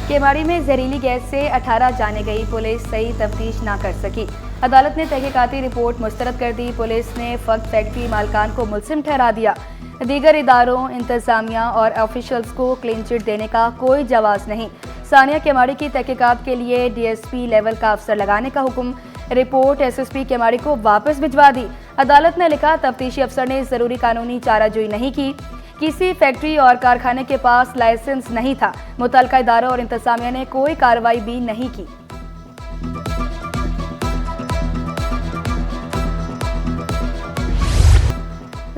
केमाड़ी में जहरीली गैस से 18 जाने गई, पुलिस सही तफ्तीश ना कर सकी। अदालत ने तहकीकाती रिपोर्ट मुस्तरद कर दी। पुलिस ने फक्त फैक्ट्री मालकान को मुलजिम ठहरा दिया। दीगर इदारों, इंतजामिया और ऑफिशियल्स को क्लीन चिट देने का कोई जवाब नहीं। सानिया केमाड़ी की तहकीकात के लिए डीएसपी लेवल का अफसर लगाने का हुक्म। रिपोर्ट एसएसपी केमाड़ी को वापस भिजवा दी। अदालत ने लिखा, तफ्तीशी अफसर ने जरूरी कानूनी चाराजोई नहीं की। किसी फैक्ट्री और कारखाने के पास लाइसेंस नहीं था। मुतल्लिका इदारों और इंतजामिया ने कोई कार्रवाई भी नहीं की।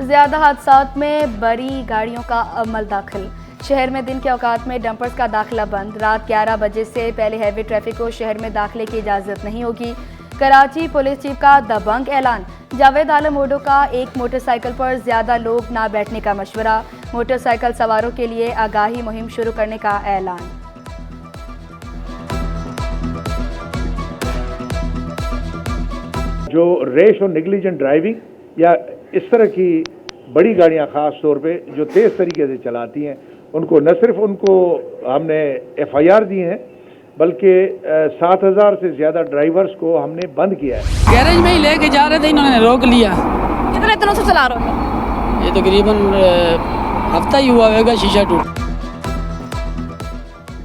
ज्यादा हादसात में बड़ी गाड़ियों का अमल दाखिल। शहर में दिन के औकात में डंपर्स का दाखिला बंद। रात 11 बजे से पहले हैवी ट्रैफिक को शहर में दाखिले की इजाजत नहीं होगी। कराची पुलिस चीफ का दबंग ऐलान। जावेद आलम ओडो का एक मोटरसाइकिल पर ज्यादा लोग ना बैठने का मशवरा। मोटरसाइकिल सवारों के लिए आगाही मुहिम शुरू करने का ऐलान। जो रेश और नेग्लिजेंट ड्राइविंग या इस तरह की बड़ी गाड़ियां खास तौर पे जो तेज तरीके से चलाती हैं, उनको न सिर्फ उनको हमने एफआईआर दी हैं, बल्कि 7000 से ज्यादा ड्राइवर्स को हमने बंद किया है। गैरेज में ही लेके जा रहे थे, इन्होंने रोक लिया। कितने दिनों से चला रहे हो? ये तकरीबन हफ्ता ही हुआ होगा, शीशा टूट।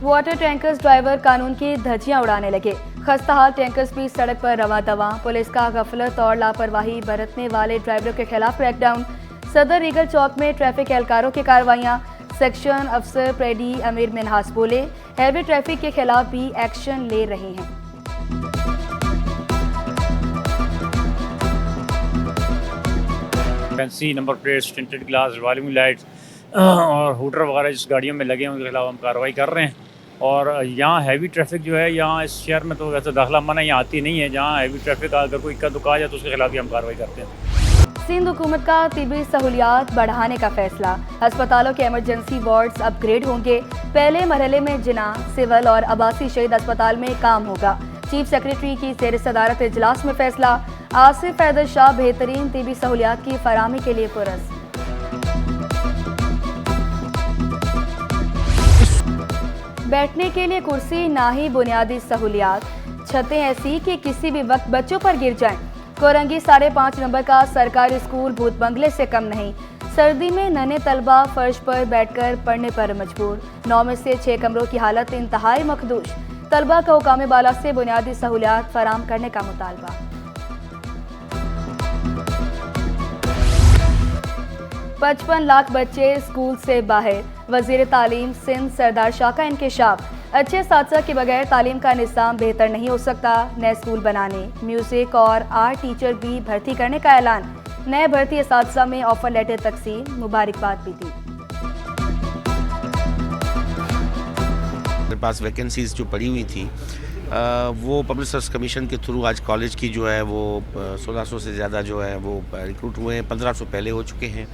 वाटर टैंकर्स ड्राइवर कानून की धज्जियां उड़ाने लगे। खस्ताहाल टैंकर्स भी सड़क पर रवा दवा। पुलिस का गफलत और लापरवाही बरतने वाले ड्राइवरों के खिलाफ क्रैकडाउन। सदर रीगल चौक में ट्रैफिक एहलकारों की कार्रवाइयां। सेक्शन अफसर प्रेडी अमीर मिनहास बोले, हैवी ट्रैफिक के खिलाफ भी एक्शन ले रहे हैं। Fancy number plates, tinted glass, revolving lights और हूटर वगैरह जिस गाड़ियों में लगे हैं उनके खिलाफ हम कार्रवाई कर रहे हैं। और यहाँ हैवी ट्रैफिक जो है, यहाँ इस शहर में तो वैसे दाखिला मना यहाँ आती नहीं है। जहाँ हैवी ट्रैफिक अगर कोई इक्का दुक्का आ जाए तो उसके खिलाफ भी हम कार्रवाई करते हैं। सिंध हुकूमत का तिबी सहूलियात बढ़ाने का फैसला। अस्पतालों के इमरजेंसी वार्ड्स अपग्रेड होंगे। पहले मरहले में जिना, सिविल और आबासी शहीद अस्पताल में काम होगा। चीफ सेक्रेटरी की ज़ेर सदारत इजलास में फैसला। आसिफ हैदर शाह बेहतरीन तिबी सहूलियात की फराहमी के लिए पुरस्कार। बैठने के लिए कुर्सी ना ही बुनियादी सहूलियात। छतें ऐसी कि किसी भी वक्त बच्चों पर गिर जाएं। कोरंगी 5.5 नंबर का सरकारी स्कूल भूत बंगले से कम नहीं। सर्दी में नन्हे तलबा फर्श पर बैठकर पढ़ने पर मजबूर। 9 में से 6 कमरों की हालत इंतहाई मखदूश। तलबा का हुकाम बाला से बुनियादी सहूलियात फराहम करने का मुतालबा। 55 लाख बच्चे स्कूल से बाहर। वजीर तालीम सिंध सरदार शाह का इंकशाफ। अच्छे साथी के बगैर तालीम का निज़ाम बेहतर नहीं हो सकता। नए स्कूल बनाने, म्यूजिक और आर्ट टीचर भी भर्ती करने का ऐलान। नए भर्ती असातिज़ा में ऑफर लेटर तकसीम, मुबारकबाद भी दी। मेरे पास वैकेंसीज जो पड़ी हुई थी वो पब्लिक सर्विस कमीशन के थ्रू आज कॉलेज की जो है वो 1600 से ज़्यादा जो है वो रिक्रूट हुए हैं। 1500 पहले हो चुके हैं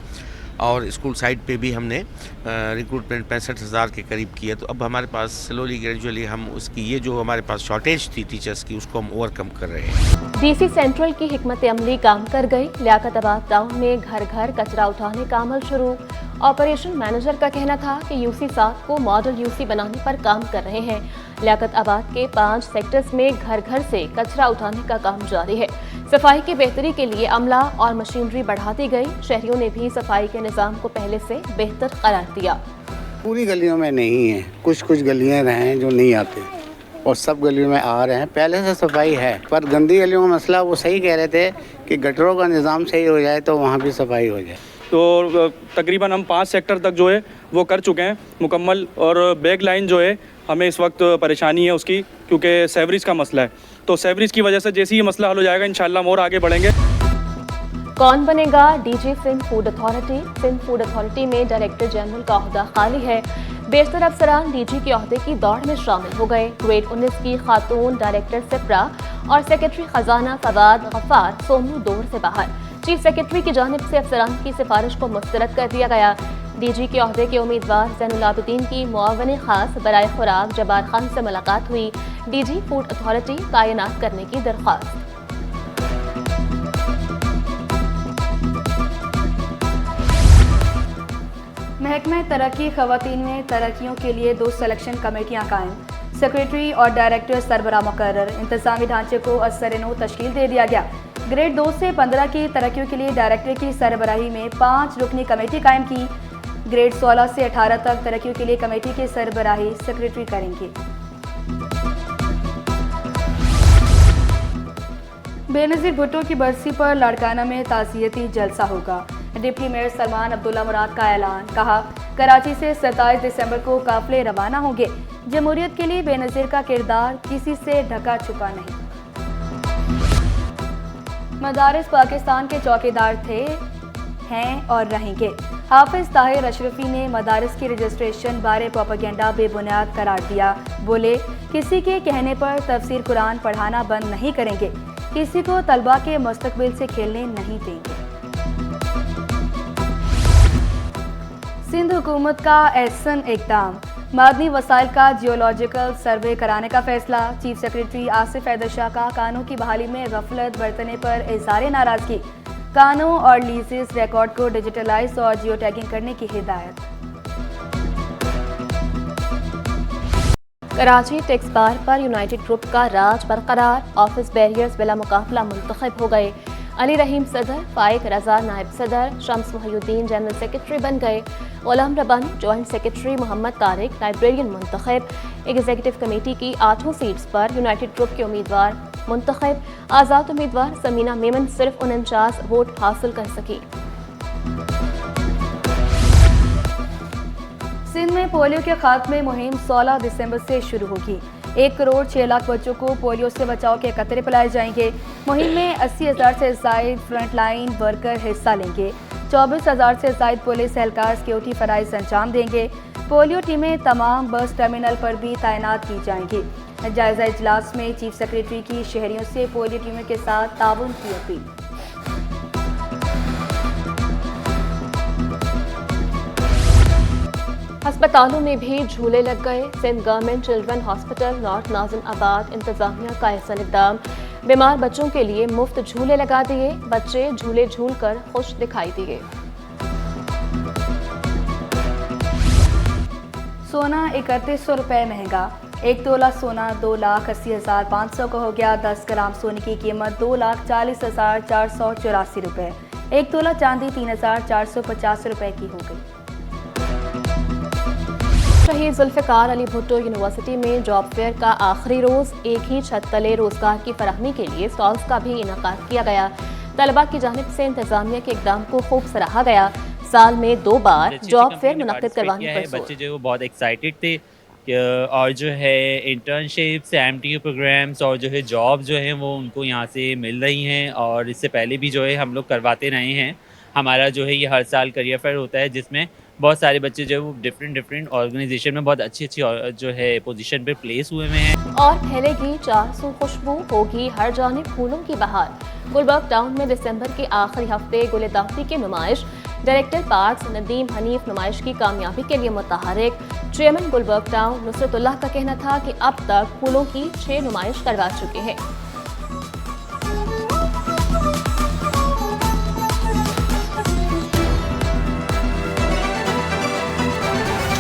और स्कूल साइड पे भी हमने रिक्रूटमेंट 65,000 के करीब किया। तो अब हमारे पास स्लोली ग्रेजुअली हम उसकी ये जो हमारे पास शॉर्टेज थी टीचर्स की, उसको हम ओवरकम कर रहे हैं। डीसी सेंट्रल की हिकमत अमली काम कर गई। लियाकताबाद टाउन में घर घर कचरा उठाने का अमल शुरू। ऑपरेशन मैनेजर का कहना था कि यूसी 7 को मॉडल यूसी बनाने पर काम कर रहे हैं। लियाकताबाद के 5 सेक्टर्स में घर घर से कचरा उठाने का काम जारी है। सफाई की बेहतरी के लिए अमला और मशीनरी बढ़ा दी गई। शहरियों ने भी सफाई के निज़ाम को पहले से बेहतर करार दिया। पूरी गलियों में नहीं है, कुछ गलियां हैं जो नहीं आते और सब गलियों में आ रहे हैं। पहले से सफाई है, पर गंदी गलियों का मसला वो सही कह रहे थे कि गटरों का निज़ाम सही हो जाए तो वहाँ भी सफाई हो जाए। तो तकरीबन हम 5 सेक्टर तक जो है वो कर चुके हैं मुकम्मल। और बैक लाइन जो है हमें इस वक्त परेशानी है उसकी, क्योंकि सेवरेज का मसला है। तो सेवरेज की वजह से जैसे ही मसला हल हो जाएगा इंशाल्लाह हम और आगे बढ़ेंगे। कौन बनेगा DG Sindh food authority? Sindh food authority में डायरेक्टर जनरल का ओहदा खाली है। बेशतर अफसरान डीजी के ओहदे की दौड़ में शामिल हो गए। ग्रेड 19 की खातून डायरेक्टर सिप्रा और सेक्रेटरी खजाना फवाद गफ्फार सोनू दौर से बाहर। चीफ सेक्रेटरी की जानिब से अफसरान की सिफारिश को मुस्तरद कर दिया गया। डीजी के ओहदे के उम्मीदवार ज़ैनुल आबिदीन की मुआवन खास बराए खुराक जब्बार खान से मुलाकात हुई। डीजी फूड अथॉरिटी तैनात करने की दरख्वास्त। महकमा तरक्की खवातीन में तरक्कियों के लिए 2 सिलेक्शन कमेटियां कायम। सेक्रेटरी और डायरेक्टर सरबराह मुकर्रर। इंतजामी ढांचे को असर-ए-नौ तश्कील दे दिया गया। ग्रेड 2 से 15 की तरक्कियों के लिए डायरेक्टर की सरबराही में 5 रुकनी कमेटी कायम की। ग्रेड 16 से 18 तक तरक्कियों के लिए कमेटी की सरबराही सेक्रेटरी करेंगे। बेनज़ीर भुट्टो की बरसी पर लाड़काना में ताज़ियती जलसा होगा। डिप्टी मेयर सलमान अब्दुल्ला मुराद का ऐलान। कहा, कराची से 27 दिसंबर को काफिले रवाना होंगे। जमहूरियत के लिए बेनज़ीर का किरदार किसी से ढका छुपा नहीं। मदारिस पाकिस्तान के चौकीदार थे, हैं और रहेंगे। हाफिज ताहिर अशरफी ने मदारिस की रजिस्ट्रेशन बारे प्रोपेगेंडा बेबुनियाद करार दिया। बोले, किसी के कहने पर तफसीर कुरान पढ़ाना बंद नहीं करेंगे, किसी को तलबा के मुस्तकबिल से खेलने नहीं देंगे। सिंध हुकूमत का एहसन इक़दाम। मादनी वसाइल का जियोलॉजिकल सर्वे कराने का फैसला। चीफ सेक्रेटरी आसिफ हैदर शाह का कानों की बहाली में गफलत बरतने पर इज़हार नाराजगी। कानों और लीजेस रिकॉर्ड को डिजिटलाइज और जियो टैगिंग करने की हिदायत। कराची टैक्स बार पर यूनाइटेड ग्रुप का राज बरकरार। ऑफिस बैरियर्स बिला मुकाबला मुंतखब हो गए। अली रहीम सदर, फाइक रजा नायब सदर, शम्स मुहिउद्दीन जनरल सेक्रेटरी बन गए। Ghulam Rabbani joint secretary, Mohammad Tariq librarian मुंतखब। एग्जीक्यूटिव कमेटी की 8 सीट्स पर यूनाइटेड ग्रुप के उम्मीदवार मुंतखब। आज़ाद उम्मीदवार समीना मेमन सिर्फ 49 वोट हासिल कर सकी। सिंध में पोलियो के खात्मे मुहिम 16 दिसंबर से शुरू होगी। 1 करोड़ 6 लाख बच्चों को पोलियो से बचाव के कतरे पिलाए जाएंगे। मुहिम में 80,000 से ज़ायद फ्रंटलाइन वर्कर हिस्सा लेंगे। 24,000 से ज़ायद पुलिस एहलकार सिक्योरिटी फराइज अंजाम देंगे। पोलियो टीमें तमाम बस टर्मिनल पर भी तैनात की जाएंगी। जायजा इजलास में चीफ सेक्रेटरी की शहरियों से पोलियो टीमों के साथ ताउन की अपील। अस्पतालों में भी झूले लग गए। Sindh government children hospital north Nazimabad इंतजामिया का एहसन इक़दाम। बीमार बच्चों के लिए मुफ्त झूले लगा दिए। बच्चे झूले झूल कर खुश दिखाई दिए। सोना 3100 रुपये महंगा। 1 तोला सोना 2,80,500 का हो गया। 10 ग्राम सोने की कीमत 2,40,484 रुपये। 1 तोला चांदी 3,450 रुपये की हो गई। शहीद जुल्फ़िकार अली भुट्टो यूनिवर्सिटी में जॉब फेयर का आखिरी रोज़। एक ही छत तले रोजगार की फराहमी के लिए स्टॉल्स का भी इनेकाद किया गया। तलबा की जानिब से इंतजामिया के इक़दाम को खूब सराहा गया। साल में 2 बार जॉब फेयर मुनक्किद करवाने पर बच्चे जो बहुत एक्साइटेड थे और जो है इंटर्नशिप्स, MTU प्रोग्राम्स और जो है जॉब जो है वो उनको यहाँ से मिल रही हैं। और इससे पहले भी जो है हम लोग करवाते रहे हैं। हमारा जो है ये हर साल करियर फेयर होता है जिसमें बहुत सारे बच्चे जो है वो डिफरेंट ऑर्गेनाइजेशन में बहुत अच्छी जो है पोजीशन पे प्लेस हुए हैं। और फैलेगी 400 खुशबू, होगी हर जानिब फूलों की बहार। गुलबर्ग टाउन में दिसंबर के आखिरी हफ्ते गुल-ए-दावती की नुमाइश। डायरेक्टर पार्क्स नदीम हनीफ नुमाइश की कामयाबी के लिए मुतहरिक। चेयरमैन गुलबर्ग टाउन नुसरतुल्लाह का कहना था कि अब तक फूलों की 6 नुमाइश करवा चुके हैं।